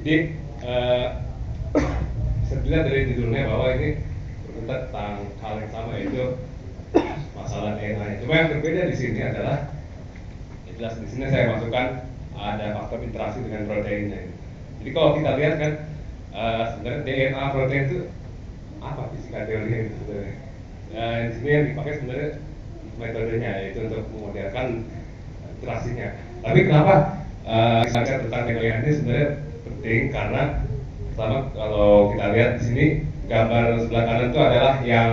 Jadi bisa dilihat dari judulnya bahwa ini berkutat tentang hal yang sama, yaitu masalah DNA. Cuma yang berbeda di sini adalah, jelas di sini saya masukkan ada faktor interaksi dengan proteinnya. Jadi kalau kita lihat kan sebenarnya DNA protein itu apa fisika teorinya itu sebenarnya. Di sini yang dipakai sebenarnya metodenya, yaitu untuk memodelkan interaksinya. Tapi kenapa misalnya tentang DNA ini sebenarnya penting, karena pertama kalau kita lihat di sini gambar sebelah kanan itu adalah yang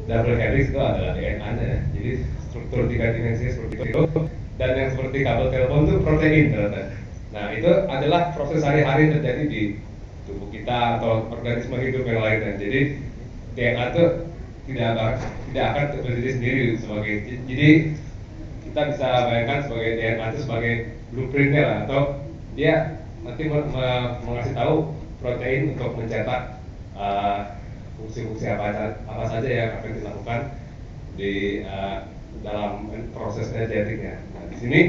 double helix, itu adalah DNA-nya. Jadi struktur tiga dimensi seperti itu, dan yang seperti kabel telepon itu protein ternyata. Nah, itu adalah proses sehari-hari yang terjadi di tubuh kita atau organisme hidup yang lainnya. Jadi DNA itu tidak akan berdiri sendiri sebagai, jadi kita bisa bayangkan sebagai DNA itu sebagai blueprintnya lah, atau dia nanti mengasih tahu protein untuk mencetak fungsi-fungsi apa saja yang akan dilakukan di dalam proses genetiknya. Nah, di sini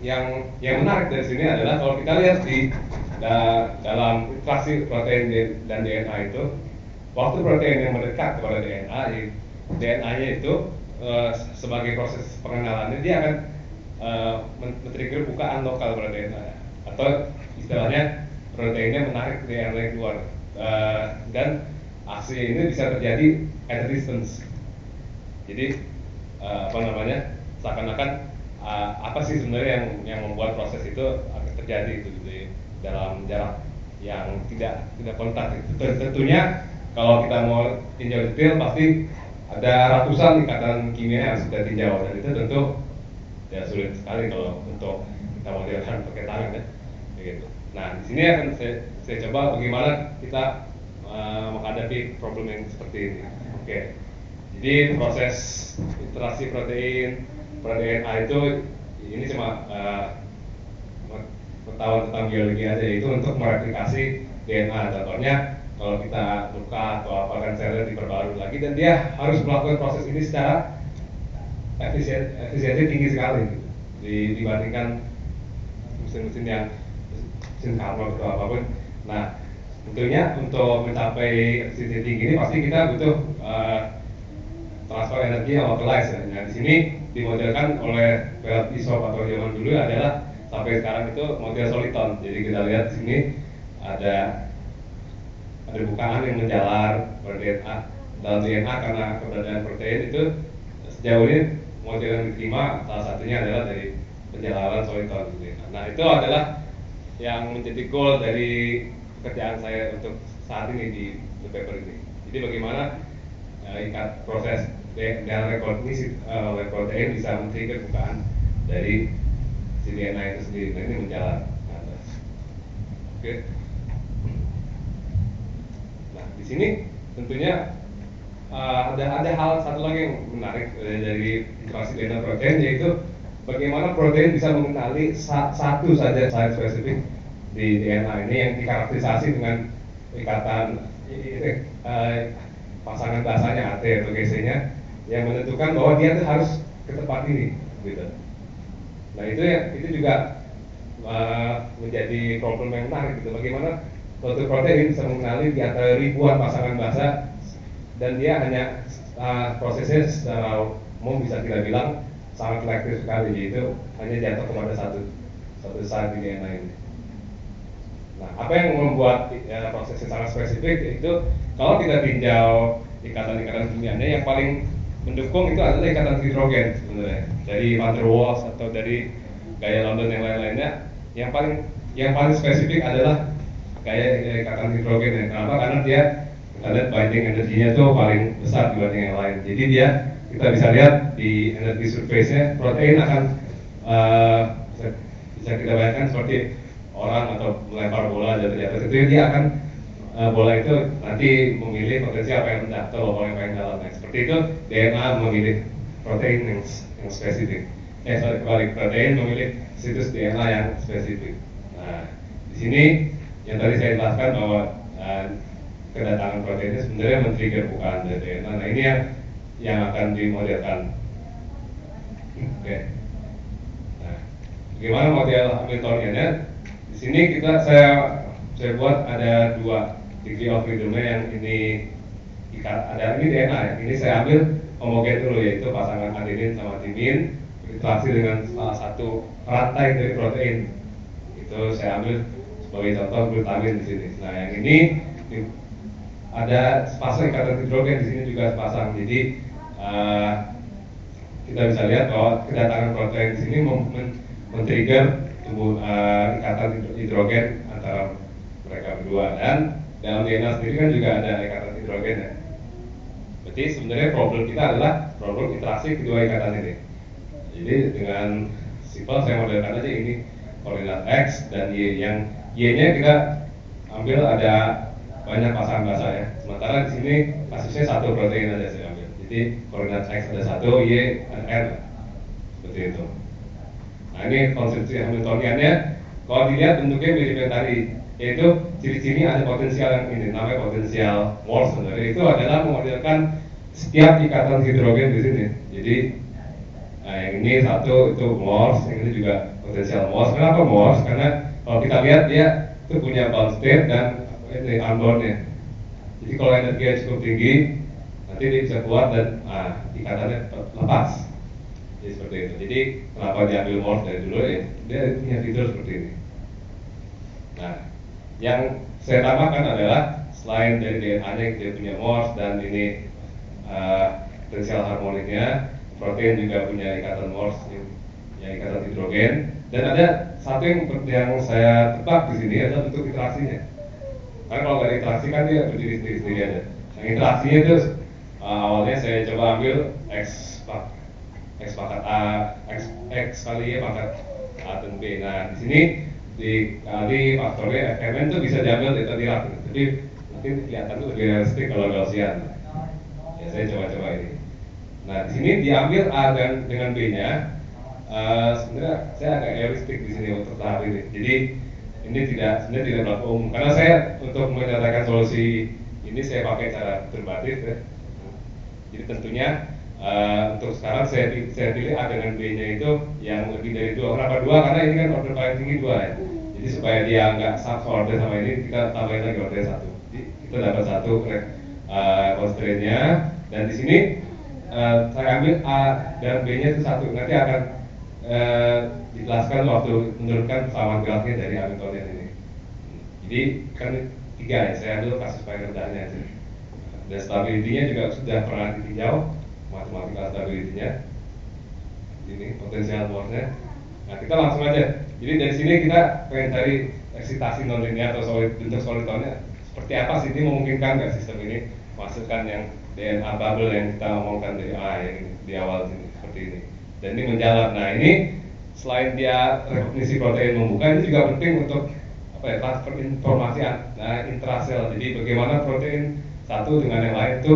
yang menarik dari sini adalah kalau kita lihat di dalam interaksi protein dan DNA itu, waktu protein yang mendekat kepada DNA-nya itu sebagai proses pengenalannya, dia akan men-trigger bukaan lokal pada DNA, atau istilahnya proteinnya menarik DNA yang keluar, dan aksi ini bisa terjadi at a distance. Jadi seakan-akan apa sih sebenarnya yang membuat proses itu akan terjadi itu gitu, dalam jarak yang tidak kontak. Tentunya kalau kita mau tinjau detail pasti ada ratusan ikatan kimia yang sudah tinjau, dan itu tentu ya sulit sekali kalau untuk kita modelkan pakai tangan ya, gitu. Nah, di sini akan saya coba bagaimana kita menghadapi problem yang seperti ini. Oke. Jadi proses interaksi protein DNA itu, ini cuma pengetahuan tentang biologi aja, itu untuk mereplikasi DNA. Contohnya kalau kita luka atau apa kan selnya diperbarui lagi, dan dia harus melakukan proses ini secara efisiensi tinggi sekali gitu, dibandingkan mesin-mesin yang mesin Carnot atau apapun. Nah, tentunya untuk mencapai efisiensi tinggi ini pasti kita butuh transfer energi yang localized. Nah, di sini dimodelkan oleh Belt Isop atau zaman dulu adalah sampai sekarang itu model soliton. Jadi kita lihat di sini ada bukaan yang menjalar pada DNA, dalam DNA karena keberadaan protein itu. Sejauh ini model yang diterima salah satunya adalah dari penjalaran soliton. Nah, itu adalah yang menjadi goal dari pekerjaan saya untuk saat ini di The Paper ini. Jadi bagaimana ikat proses DNA rekognisi oleh protein bisa men-trigger bukaan dari si DNA itu sendiri. Nah, ini menjalar ke atas. Oke. Nah, di sini tentunya ada hal satu lagi yang menarik dari interaksi DNA protein, yaitu bagaimana protein bisa mengenali satu saja site spesifik di DNA ini yang dikarakterisasi dengan ikatan pasangan basanya AT atau GC-nya, yang menentukan bahwa dia tuh harus ke tempat ini, gitu. Nah, itu juga menjadi problem yang menarik, gitu. Bagaimana suatu protein bisa mengenali di antara ribuan pasangan basa, dan dia hanya prosesnya secara umum bisa kita bilang sangat selektif sekali, yaitu hanya jatuh kepada satu site di DNA ini. Nah, apa yang membuat prosesnya sangat spesifik itu kalau kita tinjau ikatan-ikatan kimianya, yang paling mendukung itu adalah ikatan hidrogen sebenarnya, dari van der Waals atau dari gaya London yang lain-lainnya. Yang paling spesifik adalah gaya ikatan hidrogen ya. Kenapa? Karena dia, kita lihat binding energinya tuh paling besar dibanding yang lain. Jadi kita bisa lihat di energi surface-nya, protein akan bisa kita bayangkan seperti orang atau melempar bola jatuh-jatuh, itu dia akan bola itu nanti memilih potensi apa yang rendah atau lubang yang paling dalam. Nah, seperti itu DNA memilih protein yang spesifik. Kebalik, protein memilih situs DNA yang spesifik. Nah, di sini yang tadi saya jelaskan bahwa kedatangan protein ini sebenarnya men-trigger bukaan dari DNA. Nah, ini yang akan dimodelkan. Oke. Nah, bagaimana model Hamiltoniannya? Di sini saya buat ada 2 degree of freedom yang ini ada ini DNA ya. Ini saya ambil homogen dulu, yaitu pasangan adenin sama timin berinteraksi dengan salah satu rantai dari protein. Itu saya ambil sebagai contoh glutamin di sini. Nah, yang ini ada sepasang ikatan hidrogen di sini juga sepasang. Jadi kita bisa lihat bahwa kedatangan protein di sini men-trigger ikatan hidrogen antara mereka berdua, dan dalam DNA sendiri kan juga ada ikatan hidrogen ya. Berarti sebenarnya problem kita adalah problem interaksi kedua ikatan ini. Jadi dengan simpel saya modelkan aja ini koordinat X dan Y. Yang Y-nya kita ambil ada banyak pasangan basa ya. Sementara di sini kasusnya satu protein aja saya ambil. Jadi koordinat X ada 1, Y dan R. Seperti itu. Nah, ini konsepsi Hamiltoniannya. Kalau dilihat bentuknya mirip yang tadi, yaitu ciri-cirinya ada potensial yang ini namanya potensial Morse sebenarnya. Itu adalah memodelkan setiap ikatan hidrogen di sini. Jadi yang ini satu itu Morse, yang ini juga potensial Morse. Kenapa Morse? Karena kalau kita lihat dia itu punya bound state dan ini unbound-nya. Jadi kalau energinya cukup tinggi, nanti dia bisa keluar dan ikatannya lepas. Jadi seperti itu. Jadi kenapa diambil Morse dari dulu ya? Dia punya fitur seperti ini. Nah, yang saya tambahkan adalah selain dari DNA-nya dia punya Morse dan ini potensial harmoniknya, protein juga punya ikatan Morse yang ikatan hidrogen, dan ada satu yang saya tebak di sini adalah bentuk interaksinya. Karena kalau nggak interaksi kan dia berdiri sendiri aja. Yang interaksinya itu awalnya saya coba ambil X pangkat A, X kali Y pangkat A dan B. Nah, di sini dikali faktornya Fmn itu bisa diambil dari Dirac. Jadi mungkin kelihatan itu lebih realistik kalau Gaussian. Ya, saya coba-coba ini. Nah, di sini diambil A dan dengan B-nya. Sebenarnya saya agak realistik di sini untuk tahap ini. Jadi ini sebenarnya tidak berlaku umum. Karena saya untuk menyatakan solusi ini saya pakai cara perturbatif ya. Jadi tentunya untuk sekarang saya pilih A dengan B-nya itu yang lebih dari 2. Kenapa 2? Karena ini kan order paling tinggi 2 ya. Jadi supaya dia nggak sub-order sama ini, kita tambahin lagi order 1. Jadi kita dapat 1 constraint-nya, dan di sini saya ambil A dan B-nya itu 1. Nanti akan dijelaskan waktu menurunkan persamaan geraknya dari Hamiltonian ini. Jadi kan 3 ya, saya ambil kasus paling rendahnya aja. Dan stability-nya juga sudah pernah ditinjau, matematika stability-nya. Ini potensial Morse-nya. Nah, kita langsung aja. Jadi dari sini kita pengen cari eksitasi non-linear atau bentuk solitonnya seperti apa sih, ini memungkinkan nggak sistem ini masukkan yang DNA bubble yang kita omongkan dari A yang di awal sini seperti ini. Dan ini menjalan. Nah, ini selain dia rekognisi protein membuka, ini juga penting untuk transfer informasi intrasel. Jadi bagaimana protein satu dengan yang lain itu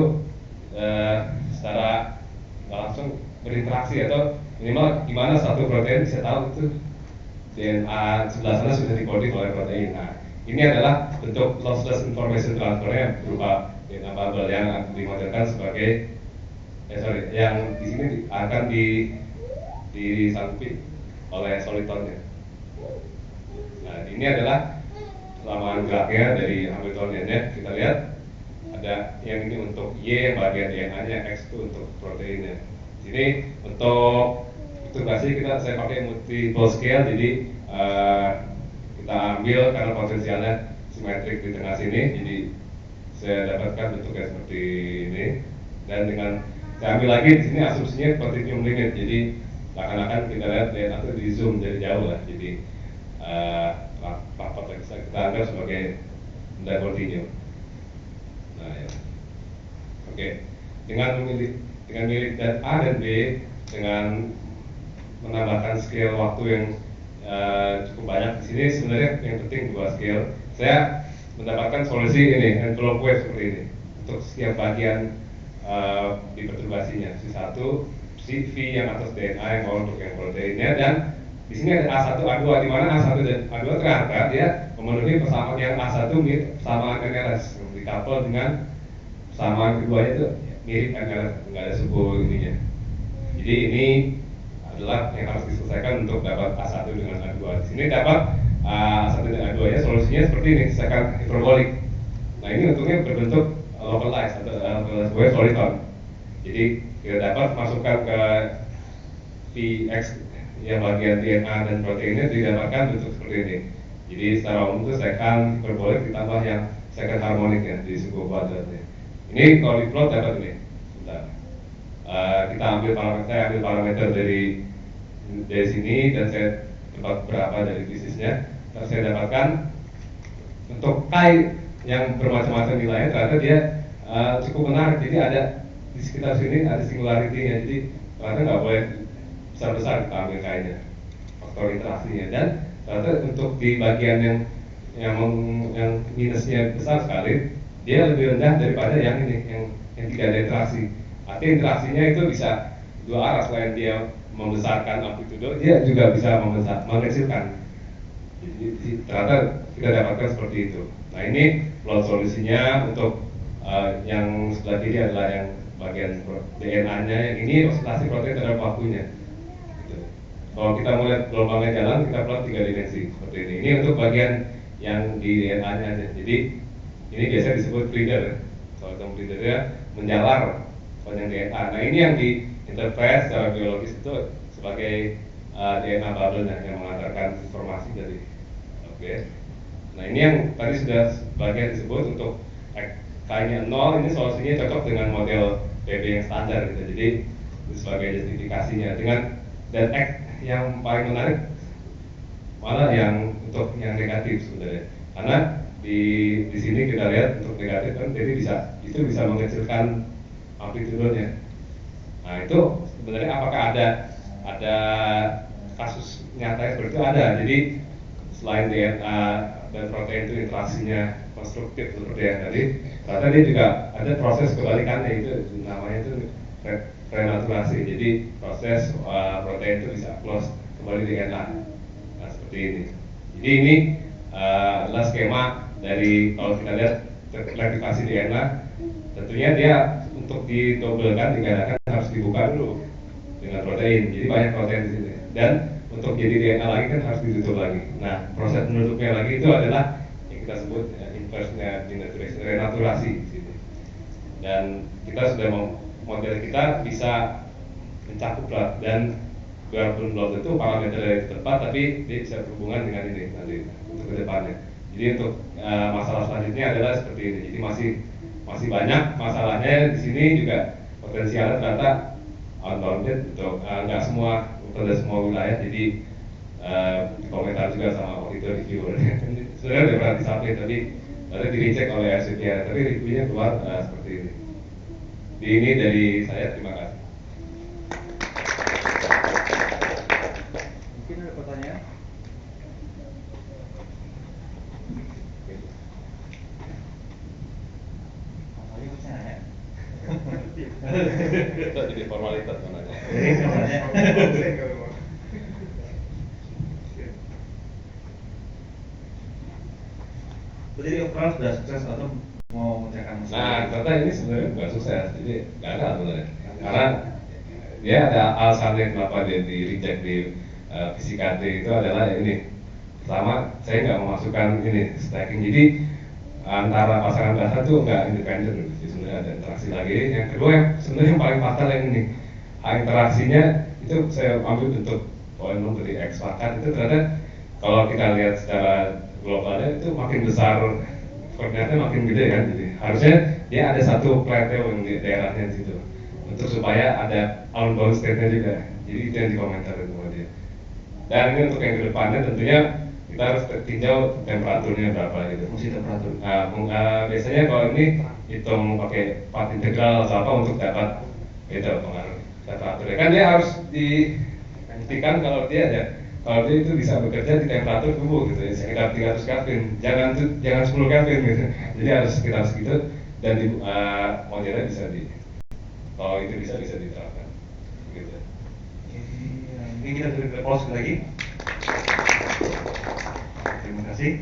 secara langsung berinteraksi, atau minimal gimana satu protein bisa tahu itu DNA sebelah sana sudah dikodik oleh protein. Nah, ini adalah bentuk lossless information transfer yang berupa DNA bubble yang dimodelkan sebagai yang di sini akan disangkuti oleh solitonnya. Nah, ini adalah persamaan geraknya dari Hamiltoniannya. Kita lihat ada yang ini untuk Y yang bagian DNA-nya, X itu untuk proteinnya. Sini untuk perturbasi saya pakai multiple scale, jadi kita ambil karena potensialnya simetrik di tengah sini, jadi saya dapatkan bentuknya seperti ini. Dan dengan saya ambil lagi di sini asumsinya continuum limit, jadi akan kita lihat DNA itu di zoom dari jauh lah, jadi rapot kita anggap sebagai benda continuum. Nah, ya. Oke, dengan memilih A dan B dengan menambahkan scale waktu yang cukup banyak di sini, sebenarnya yang penting 2 scale. Saya mendapatkan solusi ini envelope wave seperti ini untuk setiap bagian di perturbasinya. C1, V yang atas DNA yang untuk yang proteinnya, dan di sini ada A1, A2, di mana A1 dan A2 ternyata dia memenuhi persamaan yang A1 mirip persamaan NLS, dikapal dengan persamaan keduanya itu mirip NLS, nggak ada suku ininya. Jadi ini adalah yang harus diselesaikan untuk dapat A1 dengan A2. Di sini dapat A1 dan A2 nya solusinya seperti ini, sekat hiperbolik. Nah ini untungnya berbentuk localized atau localized wave soliton. Jadi kita dapat masukkan ke Vx yang bagian DNA dan proteinnya didapatkan bentuk seperti ini. Jadi secara umum itu sekan hiperbolik ditambah yang sekan harmonik ya di suku kuadratnya. Ini kalau di plot dapat ini. Bentar. Kita ambil parameter, saya ambil parameter dari sini dan saya dapat berapa dari fisisnya. Terus saya dapatkan untuk chi yang bermacam-macam nilainya ternyata dia cukup menarik. Jadi ada di sekitar sini ada singularity-nya. Jadi ternyata nggak boleh besar-besar kita ambil chi-nya, faktor interaksinya. Dan ternyata untuk di bagian yang minusnya besar sekali, dia lebih rendah daripada yang ini, yang tidak ada interaksi. Artinya interaksinya itu bisa dua arah, selain dia membesarkan amplitudo, dia juga bisa mengecilkan. Jadi ternyata kita dapatkan seperti itu. Nah ini plot solusinya untuk yang sebelah kiri adalah yang bagian DNA-nya, yang ini oksidasi protein terhadap waktunya. Gitu. Kalau kita mau lihat gelombangnya jalan, kita plot 3 dimensi seperti ini. Ini untuk bagian yang di DNA-nya aja. Jadi ini biasa disebut breeder. Kalau yang breedernya menjalar sepanjang DNA. Nah ini yang diinterpret secara biologis itu sebagai DNA bubble yang mengantarkan informasi dari Nah ini yang tadi sudah sebagian disebut untuk K-nya 0, ini solusinya cocok dengan model PB yang standar gitu. Jadi itu sebagai justifikasinya. Dan X yang paling menarik malah yang untuk yang negatif sebenarnya. Karena di sini kita lihat untuk negatif kan jadi itu bisa mengecilkan amplitudonya. Nah itu sebenarnya apakah ada kasus nyata seperti itu? Ada. Jadi selain DNA dan protein itu interaksinya konstruktif seperti yang tadi, ternyata dia juga ada proses kebalikannya, itu namanya itu renaturasi. Jadi proses protein itu bisa close kembali DNA. Nah seperti ini. Jadi ini adalah skema dari, kalau kita lihat replikasi DNA, tentunya dia untuk didobelkan, digadakan harus dibuka dulu dengan protein. Jadi banyak protein di sini. Dan untuk jadi DNA lagi kan harus ditutup lagi. Nah proses menutupnya lagi itu adalah yang kita sebut inverse denaturation, renaturasi. Dan kita sudah model kita bisa mencakup lah, dan walaupun belum tentu parameter dari tempat, tapi dia bisa berhubungan dengan ini nanti untuk kedepannya. Jadi untuk masalah selanjutnya adalah seperti ini. Jadi masih banyak masalahnya di sini juga, potensialnya ternyata unbounded untuk nggak semua pada semua wilayah. Jadi komentar juga sama auditor reviewer. Sebenarnya udah pernah disubmit tapi di recheck oleh RCTI, tapi reviewnya keluar seperti ini. Jadi ini dari saya, terima kasih. Mungkin ada pertanyaan? Itu jadi formalitas mana? Jadi ukuran sudah sukses atau mau mengerjakan masalah? Nah, ternyata ini sebenarnya bukan sukses, jadi gagal sebenarnya. Karena dia ada alasannya kenapa dia di reject di fisika T itu adalah ini. Pertama, saya nggak memasukkan ini stacking, jadi antara pasangan dasar tuh nggak independen, jadi sebenarnya ada interaksi lagi. Yang kedua yang sebenarnya yang paling fatal yang ini, interaksinya itu saya ambil bentuk polinom dari X pangkat, itu ternyata kalau kita lihat secara globalnya itu makin besar, koordinatnya makin gede kan. Jadi harusnya dia ada satu plateau yang di daerahnya di situ, untuk supaya ada outbound state-nya juga. Jadi itu yang dikomentarin sama dia. Dan ini untuk yang kedepannya tentunya kita harus tinjau temperaturnya berapa gitu. Fungsi temperatur. Biasanya kalau ini hitung pakai part integral atau apa untuk dapat itu pengaruh temperaturnya. Kan dia harus dibuktikan kalau dia itu bisa bekerja di temperatur tubuh gitu ya, sekitar 300 Kelvin. Jangan 10 Kelvin gitu. Jadi harus sekitar segitu, dan modelnya kalau itu bisa diterapkan gitu. Ini kita beri close lagi. Terima kasih.